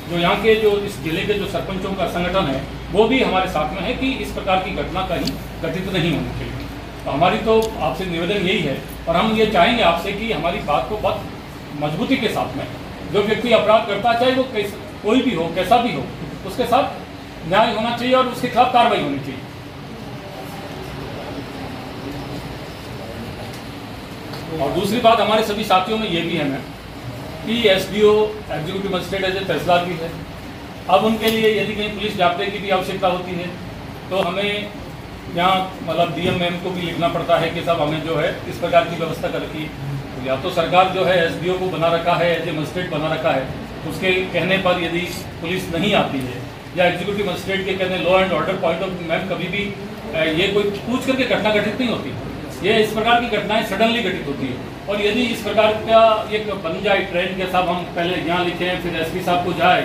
जो यहाँ के जो इस जिले के जो सरपंचों का संगठन है वो भी हमारे साथ में है कि इस प्रकार की घटना कहीं घटित नहीं होनी चाहिए। तो हमारी तो आपसे निवेदन यही है और हम ये चाहेंगे आपसे कि हमारी बात को बहुत मजबूती के साथ में जो व्यक्ति अपराध करता है, चाहे वो कोई भी हो, कैसा भी हो, उसके साथ न्याय होना चाहिए और उसके खिलाफ कार्रवाई होनी चाहिए। और दूसरी बात हमारे सभी साथियों में ये भी है मैम कि SDO executive magistrate as a tehsildar भी है। अब उनके लिए यदि कहीं पुलिस जाब्ते की भी आवश्यकता होती है तो हमें यहाँ मतलब डीएम मैम को भी लिखना पड़ता है कि साहब हमें जो है इस प्रकार की व्यवस्था कर रखी है। तो या तो सरकार जो है एसडीओ को बना रखा है, एज ए मजिस्ट्रेट बना रखा है, उसके कहने पर यदि पुलिस नहीं आती है या एग्जीक्यूटिव मजिस्ट्रेट के कहने law and order point of view ma'am कभी भी ये कोई पूछ करके घटना घटित नहीं होती। ये इस प्रकार की घटनाएं सडनली घटित होती है और यदि इस प्रकार का एक बन जाए ट्रेंड के साहब हम पहले यहाँ लिखें फिर एसपी साहब को जाए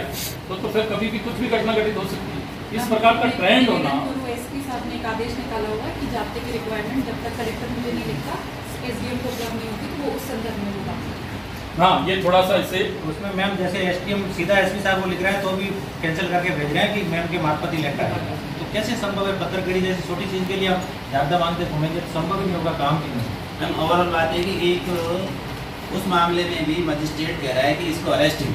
तो फिर कभी भी कुछ भी घटना घटित हो सकती है। इस प्रकार का ट्रेंड होना। एसपी साहब ने एक आदेश निकाला हुआ कि जाब्ते की रिक्वायरमेंट जब तक कलेक्टर मुझे नहीं लिखता एसडीएम को उपलब्ध नहीं होती तो वो उस संदर्भ में होगा। हाँ, ये थोड़ा सा इससे उसमें मैम जैसे एसडीएम सीधा एसपी साहब को लिख रहा है तो भी कैंसिल करके भेज रहे हैं कि मैम के मार्फत ही लेकर है। तो कैसे संभव है? पत्रकड़ी जैसी छोटी चीज के लिए आप ज्यादा मांगते घूमेंगे तो संभव ही नहीं होगा, काम की नहीं। मैम ओवरऑल बात है कि एक उस मामले में भी मजिस्ट्रेट कह रहा है कि इसको अरेस्ट ही,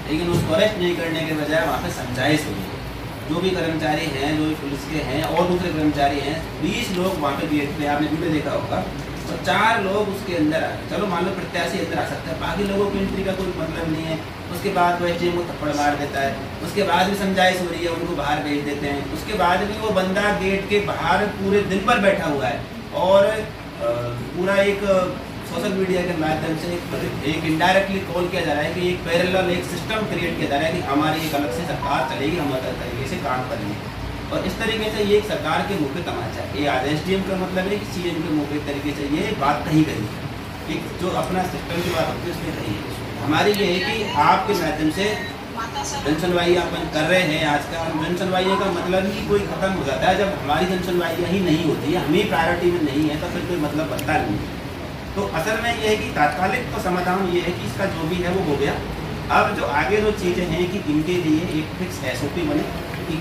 लेकिन उसको अरेस्ट नहीं करने के बजाय वहाँ पे समझाइश हुई है। जो भी कर्मचारी हैं, जो भी पुलिस के हैं और दूसरे कर्मचारी हैं, 20 लोग वहाँ पे गेट पे, आपने वीडियो देखा होगा, तो 4 लोग उसके अंदर आ गए। चलो मान लो प्रत्याशी अंदर आ सकता है, बाकी लोगों की एंट्री का कोई मतलब नहीं है। उसके बाद वो एसडीएम को थप्पड़ मार देता है, उसके बाद भी समझाइश हो रही है, उनको बाहर भेज देते हैं। उसके बाद भी वो बंदा गेट के बाहर पूरे दिन भर बैठा हुआ है और पूरा एक सोशल मीडिया के माध्यम से एक इनडायरेक्टली कॉल किया जा रहा है कि एक पैरेलल एक सिस्टम क्रिएट किया जा रहा है कि हमारी एक अलग से सरकार चलेगी, हम अलग तरीके से काम करेंगे। और इस तरीके से ये एक सरकार के मुँह पे तमाचा है। ये एसडीएम का मतलब है कि सीएम के मुँह पे तरीके से ये बात कही गई है। एक जो अपना सिस्टम की बात होती है उसमें कही है। हमारी ये है कि आपके माध्यम से जन सुनवाई अपन कर रहे हैं। आज का जन सुनवाइयों का मतलब ही कोई खत्म हो जाता है जब हमारी जन सुनवाइयाँ ही नहीं होती है, हमें प्रायोरिटी में नहीं है तो फिर कोई मतलब बनता नहीं है। तो असल में ये है कि तात्कालिक तो समाधान ये है कि इसका जो भी है वो हो गया। अब जो आगे जो चीज़ें हैं कि इनके लिए एक फिक्स एसओपी बने कि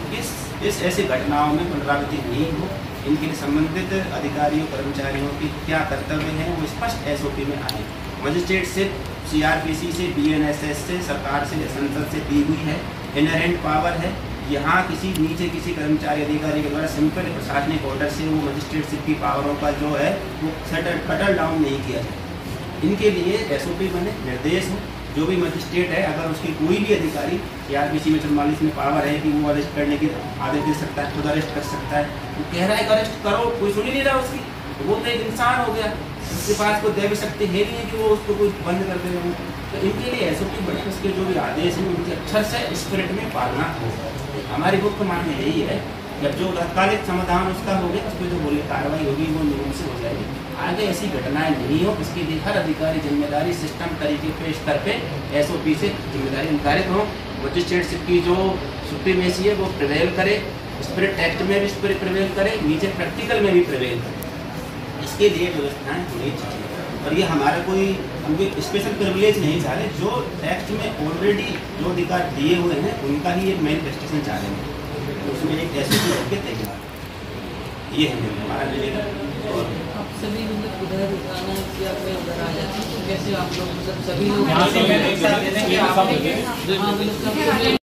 इस ऐसी घटनाओं में पुनरावृत्ति नहीं हो। इनके लिए संबंधित अधिकारियों कर्मचारियों के क्या कर्तव्य हैं वो स्पष्ट एसओपी में आए। मजिस्ट्रेट से सीआरपीसी से बीएनएसएस से सरकार से संसद से दी हुई है, इनहेरेंट पावर है। यहाँ किसी नीचे किसी कर्मचारी अधिकारी के द्वारा सिंपल प्रशासनिक ऑर्डर से वो मजिस्ट्रेटशिप की पावरों का जो है वो कटल डाउन नहीं किया जाए। इनके लिए एसओपी बने, निर्देश हो। जो भी मजिस्ट्रेट है अगर उसकी कोई भी अधिकारी सीआरपीसी में 44 में पावर है कि वो अरेस्ट करने की आदेश दे सकता है, खुद अरेस्ट कर सकता है। वो कह रहा है कि अरेस्ट करो, कोई सुन ही नहीं रहा उसकी, तो वो तो एक इंसान हो गया, उसके पास कोई दैवी शक्ति है नहीं है कि वो उसको कोई बंद कर दे। तो इनके लिए एसओपी बने, उसके जो भी आदेश हैं उनके अक्षर से स्पिरिट में पालना हो। हमारी मुख्य मांग यही है जब जो तात्कालिक समाधान उसका हो गया उस पर जो बोले कार्रवाई होगी वो नियम से हो जाएगी। आगे ऐसी घटनाएं नहीं हो, इसके लिए हर अधिकारी जिम्मेदारी सिस्टम तरीके पे स्तर पे एसओपी से जिम्मेदारी निर्धारित हो। मजिस्ट्रेटशिप की जो सुप्रीमेसी है वो प्रिवेल करे, स्पिरिट एक्ट में भी स्पिरिट प्रिवेल करे, नीचे प्रैक्टिकल में भी प्रिवेल करे। इसके लिए व्यवस्थाएं होनी चाहिए और ये हमारा कोई स्पेशल प्रिविलेज नहीं चाह रहे। जो टेक्स्ट में ऑलरेडी जो अधिकार दिए हुए हैं उनका ही एक मैनिफेस्टेशन चाह रहे हैं, तो उसमें एक एसओपी रख के तैयार, ये है हमारा निवेदन। और आप सभी मतलब उधर आना कि आप उधर आ जाते हैं तो कैसे आप लोग मतलब सभी लोग यहाँ से